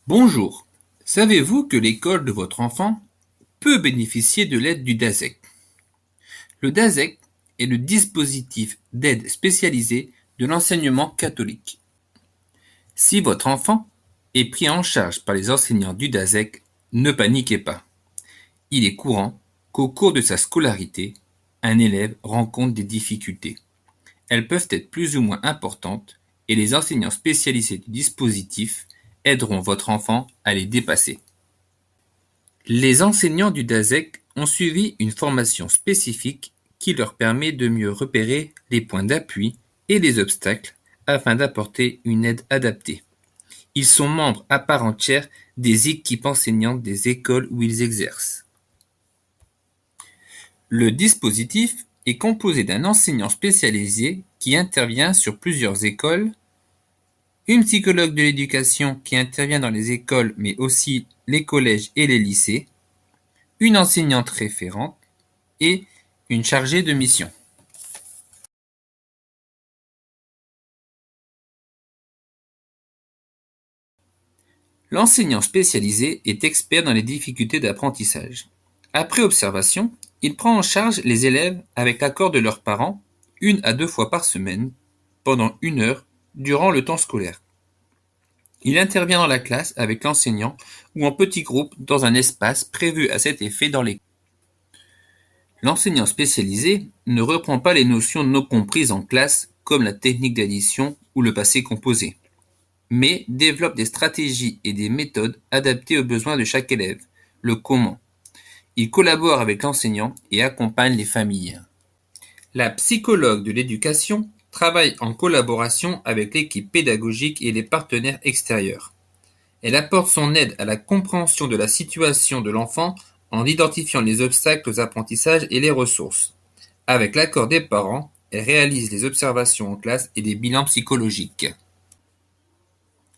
Bonjour, savez-vous que l'école de votre enfant peut bénéficier de l'aide du DASEC? Le DASEC est le dispositif d'aide spécialisé de l'enseignement catholique. Si votre enfant est pris en charge par les enseignants du DASEC, ne paniquez pas. Il est courant qu'au cours de sa scolarité, un élève rencontre des difficultés. Elles peuvent être plus ou moins importantes et les enseignants spécialisés du dispositif aideront votre enfant à les dépasser. Les enseignants du DASEC ont suivi une formation spécifique qui leur permet de mieux repérer les points d'appui et les obstacles afin d'apporter une aide adaptée. Ils sont membres à part entière des équipes enseignantes des écoles où ils exercent. Le dispositif est composé d'un enseignant spécialisé qui intervient sur plusieurs écoles, une psychologue de l'éducation qui intervient dans les écoles mais aussi les collèges et les lycées, une enseignante référente et une chargée de mission. L'enseignant spécialisé est expert dans les difficultés d'apprentissage. Après observation, il prend en charge les élèves avec l'accord de leurs parents, 1 à 2 fois par semaine, pendant 1 heure durant le temps scolaire. Il intervient dans la classe avec l'enseignant ou en petit groupe dans un espace prévu à cet effet dans l'école. L'enseignant spécialisé ne reprend pas les notions non comprises en classe comme la technique d'addition ou le passé composé, mais développe des stratégies et des méthodes adaptées aux besoins de chaque élève, le comment. Il collabore avec l'enseignant et accompagne les familles. La psychologue de l'éducation travaille en collaboration avec l'équipe pédagogique et les partenaires extérieurs. Elle apporte son aide à la compréhension de la situation de l'enfant en identifiant les obstacles aux apprentissages et les ressources. Avec l'accord des parents, elle réalise les observations en classe et des bilans psychologiques.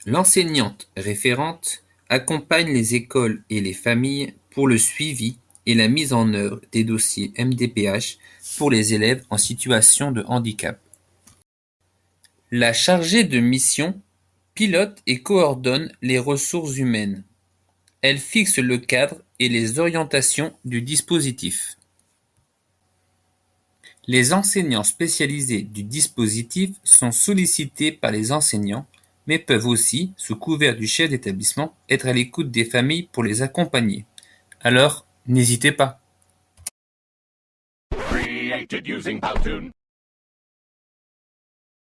L'enseignante référente accompagne les écoles et les familles pour le suivi et la mise en œuvre des dossiers MDPH pour les élèves en situation de handicap. La chargée de mission pilote et coordonne les ressources humaines. Elle fixe le cadre et les orientations du dispositif. Les enseignants spécialisés du dispositif sont sollicités par les enseignants, mais peuvent aussi, sous couvert du chef d'établissement, être à l'écoute des familles pour les accompagner. Alors, n'hésitez pas. Created using Powtoon.